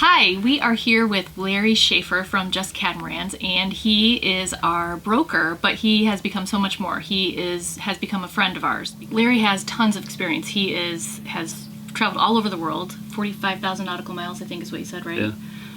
Hi, we are here with Larry Schaefer from Just Catamarans, and he is our broker, but he has become so much more. Has become a friend of ours. Larry has tons of experience. Has traveled all over the world, 45,000 nautical miles, I think is what you said, right? Yeah.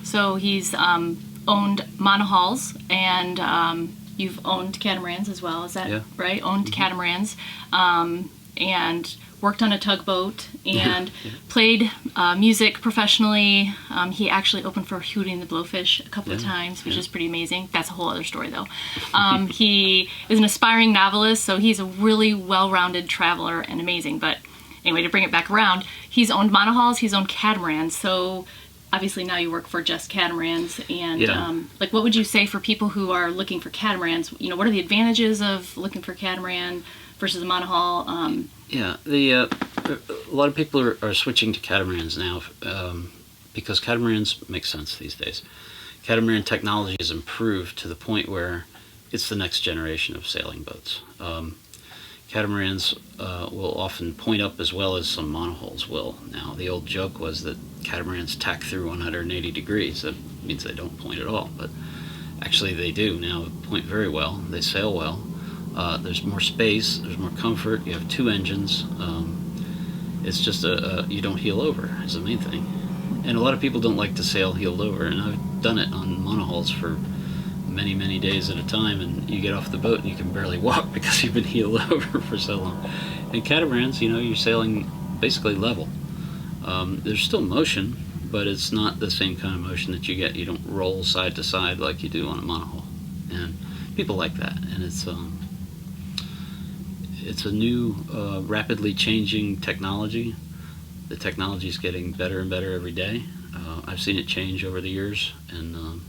So he's owned monohulls, and you've owned catamarans as well. Is that right? Owned catamarans, and worked on a tugboat and played music professionally. He actually opened for Hootie and the Blowfish a couple of times, which is pretty amazing. That's a whole other story, though. He is an aspiring novelist, so he's a really well-rounded traveler and amazing. But anyway, to bring it back around, he's owned monohulls, he's owned catamarans, so obviously now you work for Just Catamarans. And what would you say for people who are looking for catamarans? You know, what are the advantages of looking for catamaran versus a monohull? A lot of people are switching to catamarans now because catamarans make sense these days. Catamaran technology has improved to the point where it's the next generation of sailing boats. Catamarans will often point up as well as some monohulls will. Now, the old joke was that catamarans tack through 180 degrees. That means they don't point at all, but actually they do now point very well. They sail well. There's more space, there's more comfort, you have two engines. It's just you don't heel over is the main thing. And a lot of people don't like to sail heeled over, and I've done it on monohulls for many, many days at a time, and you get off the boat and you can barely walk because you've been heeled over for so long. And catamarans, you're sailing basically level. There's still motion, but it's not the same kind of motion that you get. You don't roll side to side like you do on a monohull. And people like that, and it's a new, rapidly changing technology. The technology is getting better and better every day. I've seen it change over the years, and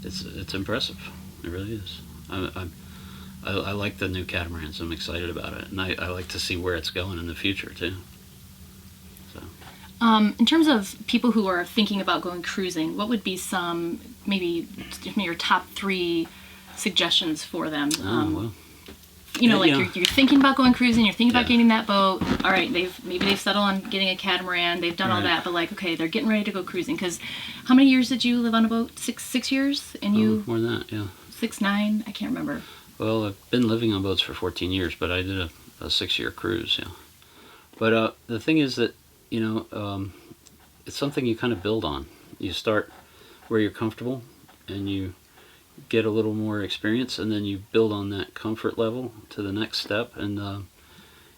it's impressive. It really is. I like the new catamarans. I'm excited about it, and I like to see where it's going in the future too. So. In terms of people who are thinking about going cruising, what would be some, maybe your top 3 suggestions for them? You're thinking about going cruising, you're thinking about getting that boat. All right, they've settled on getting a catamaran, they've done all that, but okay, they're getting ready to go cruising. Because how many years did you live on a boat? Six years, and you more than that, yeah. 6, 9, I can't remember. Well, I've been living on boats for 14 years, but I did a 6-year cruise, yeah. But the thing is that it's something you kind of build on. You start where you're comfortable, and you get a little more experience, and then you build on that comfort level to the next step, and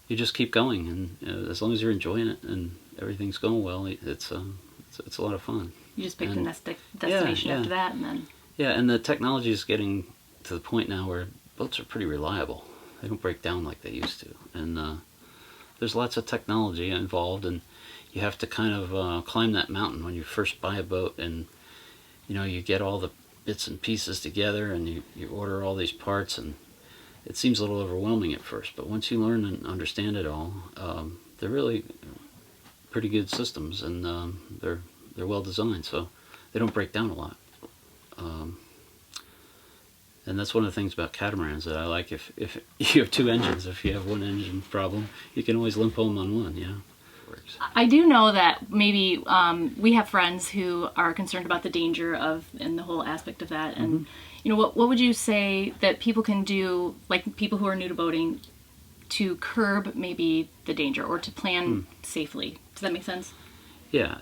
you just keep going. And as long as you're enjoying it and everything's going well, it's a lot of fun. You just pick the next destination after that, and then and the technology is getting to the point now where boats are pretty reliable. They don't break down like they used to, and there's lots of technology involved, and you have to kind of climb that mountain when you first buy a boat, and you get all the bits and pieces together, and you order all these parts, and it seems a little overwhelming at first, but once you learn and understand it all, they're really pretty good systems, and they're well designed, so they don't break down a lot. And that's one of the things about catamarans that I like. If you have 2 engines, if you have one engine problem, you can always limp home on one, Works. I do know that maybe we have friends who are concerned about the danger and the whole aspect of that. And what would you say that people can do, like people who are new to boating, to curb maybe the danger or to plan safely? Does that make sense? Yeah.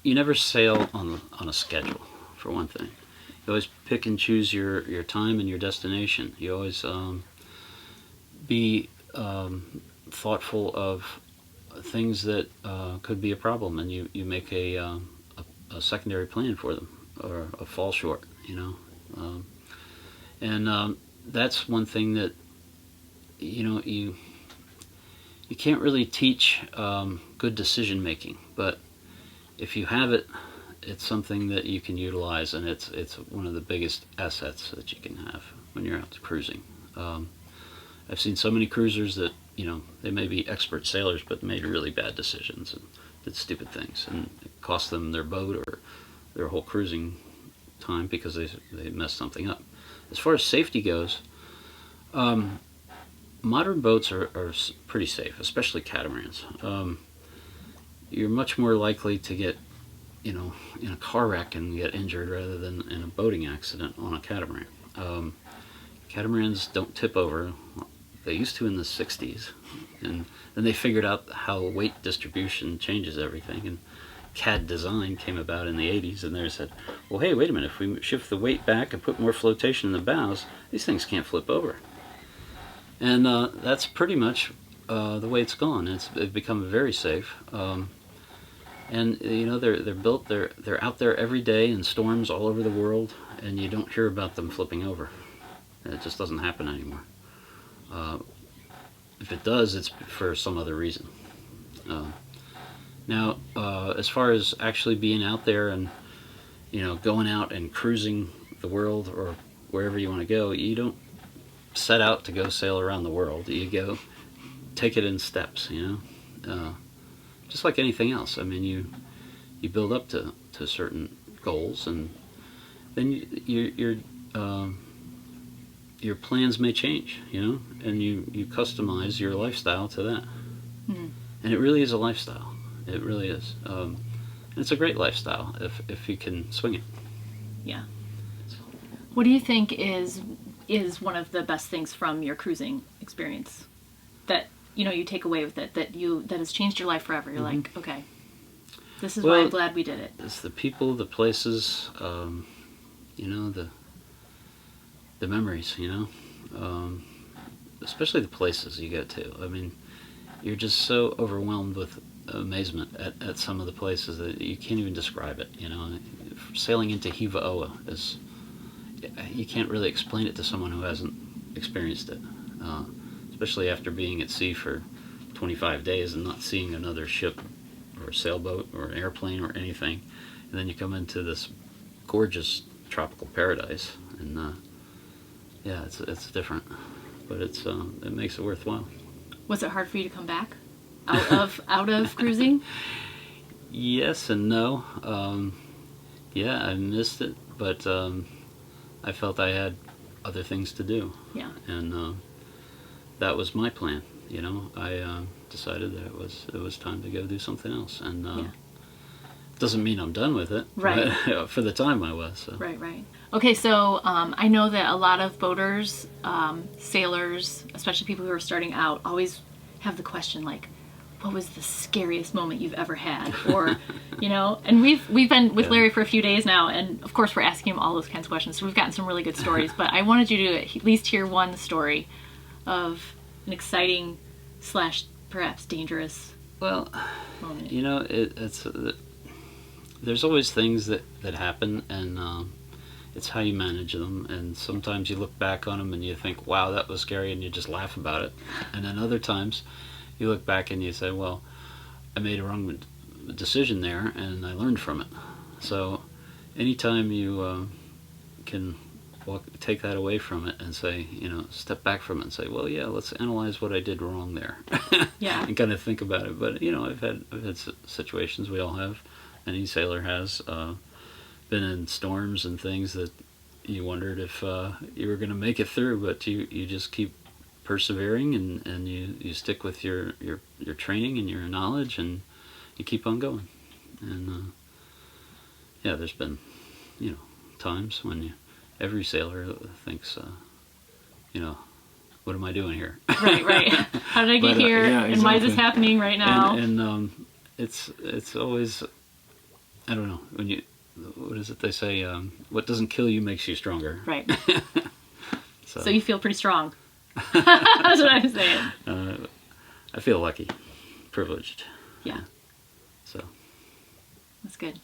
You never sail on a schedule, for one thing. You always pick and choose your time and your destination. You always be thoughtful of things that could be a problem, and you make a secondary plan for them, or a fall short, and that's one thing that you can't really teach good decision making, but if you have it, it's something that you can utilize, and it's one of the biggest assets that you can have when you're out cruising. I've seen so many cruisers that they may be expert sailors, but made really bad decisions and did stupid things, and it cost them their boat or their whole cruising time because they messed something up. As far as safety goes, modern boats are pretty safe, especially catamarans. You're much more likely to get in a car wreck and get injured rather than in a boating accident on a catamaran. Catamarans don't tip over. They used to in the 60s. And then they figured out how weight distribution changes everything. And CAD design came about in the 80s, and they said, well, hey, wait a minute, if we shift the weight back and put more flotation in the bows, these things can't flip over. And that's pretty much the way it's gone. It's become very safe. And they're built. They're out there every day in storms all over the world, and you don't hear about them flipping over. It just doesn't happen anymore. If it does, it's for some other reason. Now, as far as actually being out there and going out and cruising the world or wherever you want to go, you don't set out to go sail around the world. You go take it in steps. Just like anything else. I mean, you build up to certain goals, and then your plans may change, and you customize your lifestyle to that. Mm-hmm. And it really is a lifestyle. It really is. And it's a great lifestyle if you can swing it. Yeah. What do you think is one of the best things from your cruising experience that you take away with it, that has changed your life forever? You're mm-hmm. like, okay, this is why I'm glad we did it. It's the people, the places, the memories, especially the places you go to. I mean, you're just so overwhelmed with amazement at some of the places that you can't even describe it. Sailing into Hiva-Oa you can't really explain it to someone who hasn't experienced it. Especially after being at sea for 25 days and not seeing another ship or a sailboat or an airplane or anything. And then you come into this gorgeous tropical paradise, and it's different, but it makes it worthwhile. Was it hard for you to come back out of cruising? Yes and no. I missed it, but I felt I had other things to do. Yeah. And that was my plan. I decided that it was time to go do something else, and doesn't mean I'm done with it. Right. But for the time I was. So. Right. Okay, so I know that a lot of boaters, sailors, especially people who are starting out, always have the question like, what was the scariest moment you've ever had? Or, and we've been with Larry for a few days now, and of course we're asking him all those kinds of questions, so we've gotten some really good stories, but I wanted you to at least hear one story of an exciting / perhaps dangerous moment. It's there's always things that happen, and it's how you manage them. And sometimes you look back on them and you think, wow, that was scary, and you just laugh about it. And then other times you look back and you say, well, I made a wrong decision there, and I learned from it. So anytime you can take that away from it and say, step back from it and say, well, yeah, let's analyze what I did wrong there. Yeah. And kind of think about it. But I've had situations, we all have, any sailor has, been in storms and things that you wondered if you were going to make it through, but you just keep persevering, and you stick with your training and your knowledge, and you keep on going. And there's been times when every sailor thinks what am I doing here? Right. How did I get here? Yeah, exactly. And why is this happening right now? And it's always, I don't know, what is it they say? What doesn't kill you makes you stronger. Right. So you feel pretty strong. That's what I'm saying. I feel lucky, privileged. Yeah. So. That's good.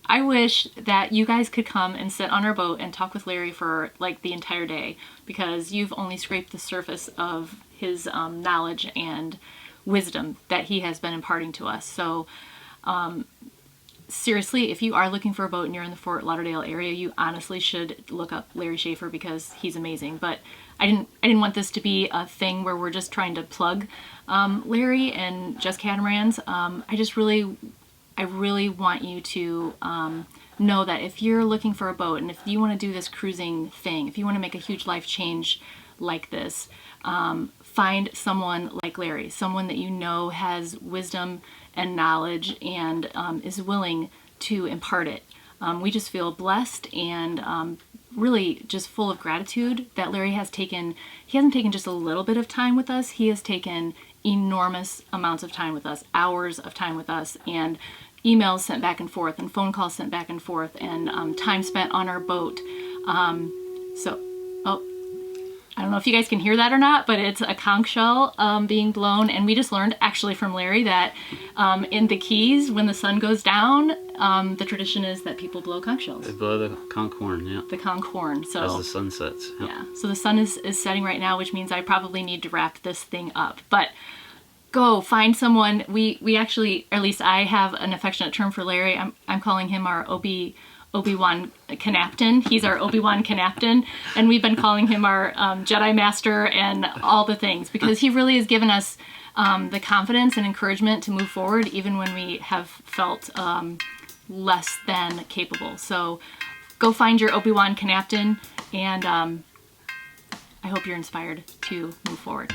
I wish that you guys could come and sit on our boat and talk with Larry for like the entire day, because you've only scraped the surface of his knowledge and wisdom that he has been imparting to us. So seriously, if you are looking for a boat and you're in the Fort Lauderdale area, you honestly should look up Larry Schaefer, because he's amazing. But I didn't want this to be a thing where we're just trying to plug Larry and Just Catamarans. I really want you to know that if you're looking for a boat, and if you want to do this cruising thing, if you want to make a huge life change like this, find someone like Larry, someone that has wisdom and knowledge, and is willing to impart it. We just feel blessed and really just full of gratitude that Larry he hasn't taken just a little bit of time with us. He has taken enormous amounts of time with us, hours of time with us, and emails sent back and forth, and phone calls sent back and forth, and time spent on our boat. I don't know if you guys can hear that or not, but it's a conch shell being blown. And we just learned actually from Larry that in the Keys, when the sun goes down, the tradition is that people blow conch shells. They blow the conch horn, yeah. The conch horn. So, as the sun sets. Yep. Yeah. So the sun is setting right now, which means I probably need to wrap this thing up. But go find someone. We actually, or at least I have an affectionate term for Larry. I'm calling him our Obi-Wan Canapton. He's our Obi-Wan Canapton, and we've been calling him our Jedi Master and all the things, because he really has given us the confidence and encouragement to move forward even when we have felt less than capable. So go find your Obi-Wan Canapton, and I hope you're inspired to move forward.